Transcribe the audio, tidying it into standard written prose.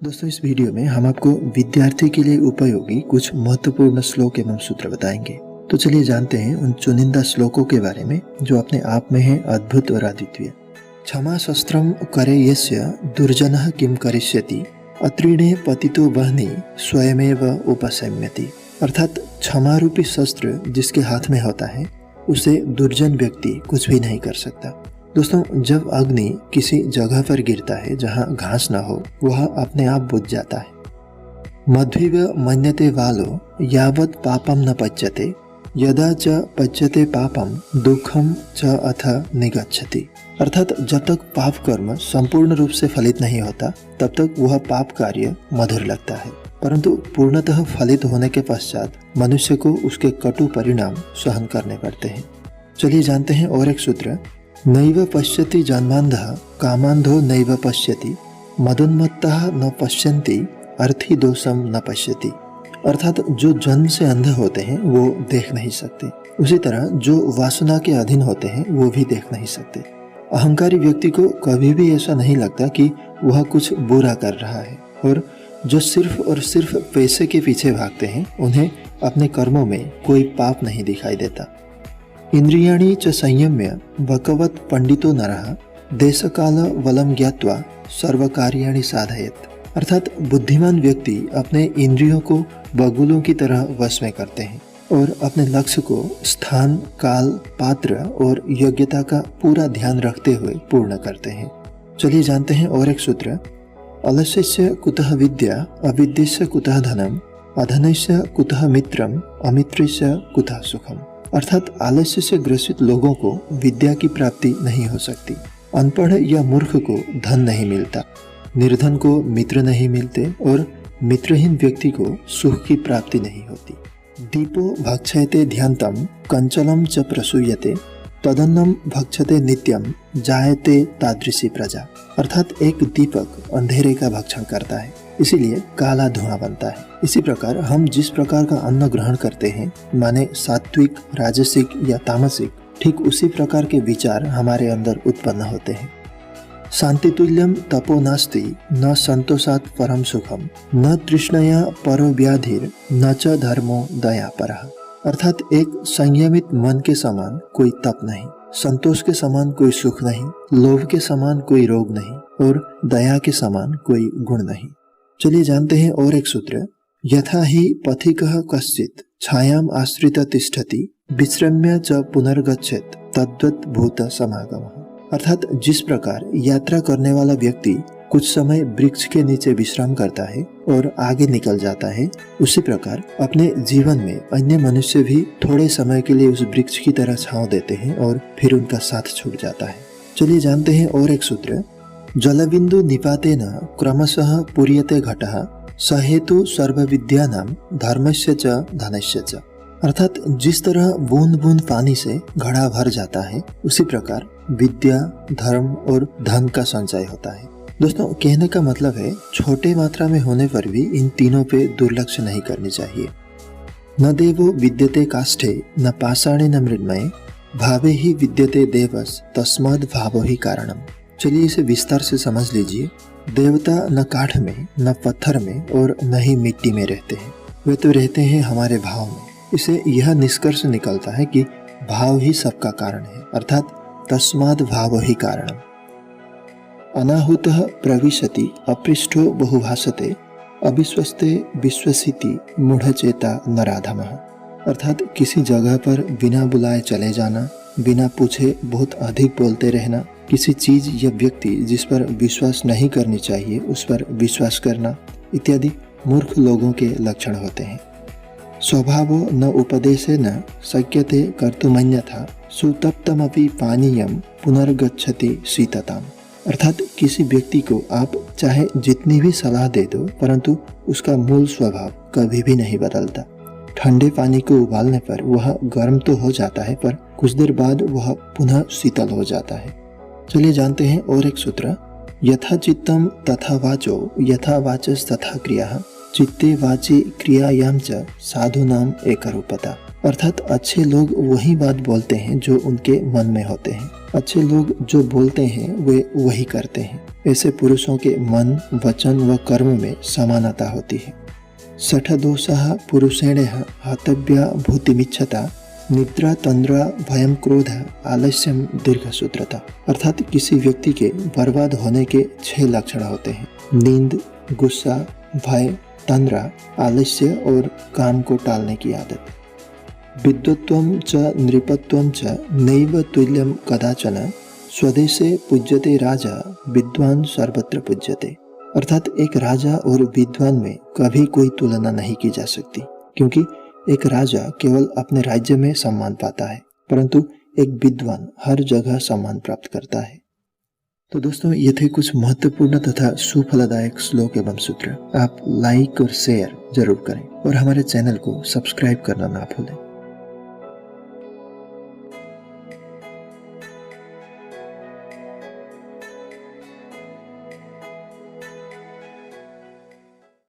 दोस्तों, इस वीडियो में हम आपको विद्यार्थी के लिए उपयोगी कुछ महत्वपूर्ण श्लोक एवं सूत्र बताएंगे। तो चलिए जानते हैं उन चुनिंदा श्लोकों के बारे में जो अपने आप में है अद्भुत और अद्वितीय। क्षमा शस्त्रम करे यस्य दुर्जनः किम करिष्यति अत्रीणे पतितो वह्नि स्वयमेव उपसम्यति। अर्थात क्षमा रूपी शस्त्र जिसके हाथ में होता है उसे दुर्जन व्यक्ति कुछ भी नहीं कर सकता। दोस्तों, जब अग्नि किसी जगह पर गिरता है जहां घास न हो, वह अपने आप बुझ जाता है। मध्विव मन्यते वालो यावत् पापम न पच्यते यदा च पच्यते पापम दुखम च अथ निगच्छति। अर्थात जब तक पाप कर्म संपूर्ण रूप से फलित नहीं होता तब तक वह पाप कार्य मधुर लगता है, परंतु पूर्णतः फलित होने के पश्चात मनुष्य को उसके कटु परिणाम सहन करने पड़ते हैं। चलिए जानते हैं और एक सूत्र। नैव पश्यति जन्मान्धः कामान्धो नैव पश्यति मदोन्मत्तः न पश्यन्ति अर्थी दोषम न पश्यति। अर्थात जो जन्म से अंधे होते हैं वो देख नहीं सकते, उसी तरह जो वासना के अधीन होते हैं वो भी देख नहीं सकते। अहंकारी व्यक्ति को कभी भी ऐसा नहीं लगता कि वह कुछ बुरा कर रहा है, और जो सिर्फ और सिर्फ पैसे के पीछे भागते हैं उन्हें अपने कर्मों में कोई पाप नहीं दिखाई देता। इंद्रियाणि च संयम्य भगवत पंडितो नरः देशकाल वलम ज्ञात्वा सर्वकार्याणि साधयेत्। अर्थात बुद्धिमान व्यक्ति अपने इंद्रियों को बगुलों की तरह वश में करते हैं और अपने लक्ष्य को स्थान, काल, पात्र और योग्यता का पूरा ध्यान रखते हुए पूर्ण करते हैं। चलिए जानते हैं और एक सूत्र। अलस्यस्य कुतः विद्या अविद्यस्य कुतः धनम अधनस्य कुतः मित्रम अमित्रस्य कुतः सुखम। अर्थात आलस्य से ग्रसित लोगों को विद्या की प्राप्ति नहीं हो सकती, अनपढ़ या मूर्ख को धन नहीं मिलता, निर्धन को मित्र नहीं मिलते और मित्रहीन व्यक्ति को सुख की प्राप्ति नहीं होती। दीपो भक्षयते ध्यान्तम कंचलम च प्रसूयते तदन्नम भक्षते नित्यम जायते तादृशी प्रजा। अर्थात एक दीपक अंधेरे का भक्षण करता है, इसीलिए काला धुआं बनता है। इसी प्रकार हम जिस प्रकार का अन्न ग्रहण करते हैं, माने सात्विक, राजसिक या तामसिक, ठीक उसी प्रकार के विचार हमारे अंदर उत्पन्न होते हैं। शांतितुल्यम तपो नास्ति न संतोषात् परम सुखम न तृष्णया परो व्याधिर न च धर्मो दया परः। अर्थात एक संयमित मन के समान कोई तप नहीं, संतोष के समान कोई सुख नहीं, लोभ के समान कोई रोग नहीं और दया के समान कोई गुण नहीं। चलिए जानते हैं और एक सूत्र। यथा ही पथिकः कश्चित् छायाम आश्रित तिष्ठति विश्रम्य च पुनर्गच्छेत् तद्वत् भूत समागमः। अर्थात जिस प्रकार यात्रा करने वाला व्यक्ति कुछ समय वृक्ष के नीचे विश्राम करता है और आगे निकल जाता है, उसी प्रकार अपने जीवन में अन्य मनुष्य भी थोड़े समय के लिए उस वृक्ष की तरह छांव देते हैं और फिर उनका साथ छूट जाता है। चलिए जानते हैं और एक सूत्र। जलबिंदु निपातेन क्रमशः पूर्यते घटः सहेतु सर्वविद्यानां धर्मस्य च धनस्य च। अर्थात जिस तरह बूंद बूंद पानी से घड़ा भर जाता है, उसी प्रकार विद्या, धर्म और धन का संचय होता है। दोस्तों, कहने का मतलब है छोटे मात्रा में होने पर भी इन तीनों पे दुर्लक्ष्य नहीं करनी चाहिए। न देवो विद्यते काष्ठे न पाषाणे न मृण्मये भावे ही विद्यते देवस तस्माद् भावो ही कारणम। चलिए इसे विस्तार से समझ लीजिए। देवता न काठ में, न पत्थर में और न ही मिट्टी में रहते हैं, वे तो रहते हैं हमारे भाव में। इसे यह निष्कर्ष निकलता है कि भाव ही सबका कारण है, अर्थात तस्माद् भावो ही कारणम। अनाहुतः प्रविशति अपृष्ठो बहुभाषते अविश्वस्ते विश्वसिति मूढ़चेता नराधमः। अर्थात किसी जगह पर बिना बुलाए चले जाना, बिना पूछे बहुत अधिक बोलते रहना, किसी चीज या व्यक्ति जिस पर विश्वास नहीं करनी चाहिए उस पर विश्वास करना इत्यादि मूर्ख लोगों के लक्षण होते हैं। स्वभावो न उपदेशेन शक्यते कर्तुमन्यथा सुतप्तमपि पानीयम पुनर्गच्छति शीतताम। अर्थात किसी व्यक्ति को आप चाहे जितनी भी सलाह दे दो, परंतु उसका मूल स्वभाव कभी भी नहीं बदलता। ठंडे पानी को उबालने पर वह गर्म तो हो जाता है, पर कुछ देर बाद वह पुनः शीतल हो जाता है। चलिए जानते हैं और एक सूत्र। यथा चित्तम तथा वाचो यथा वाचस तथा क्रिया चित्ते वाची क्रियायाम च साधुनाम एकरूपता। अर्थात अच्छे लोग वही बात बोलते हैं जो उनके मन में होते हैं, अच्छे लोग जो बोलते हैं वे वही करते हैं, ऐसे पुरुषों के मन, वचन व कर्म में समानता होती है। सठ दोषः पुरुषेणः हतव्या भूतिमिच्छता, निद्रा, तंद्रा, भयम, क्रोध, आलस्यम, दीर्घसूत्रता। अर्थात किसी व्यक्ति के बर्बाद होने के 6 लक्षण होते हैं: नींद, गुस्सा, भय, तंद्रा, आलस्य और काम को टालने की आदत। विद्वत्वं च नृपत्वं च नैव तुल्यं कदाचन, स्वदेशे पूज्यते राजा, विद्वान सर्वत्र पूज्यते। अर्थात एक राजा और विद्वान में कभी कोई तुलना नहीं की जा सकती, क्योंकि एक राजा केवल अपने राज्य में सम्मान पाता है, परंतु एक विद्वान हर जगह सम्मान प्राप्त करता है। तो दोस्तों, ये थे कुछ महत्वपूर्ण तथा सुफलदायक श्लोक एवं सूत्र। आप लाइक और शेयर जरूर करें और हमारे चैनल को सब्सक्राइब करना ना भूलें।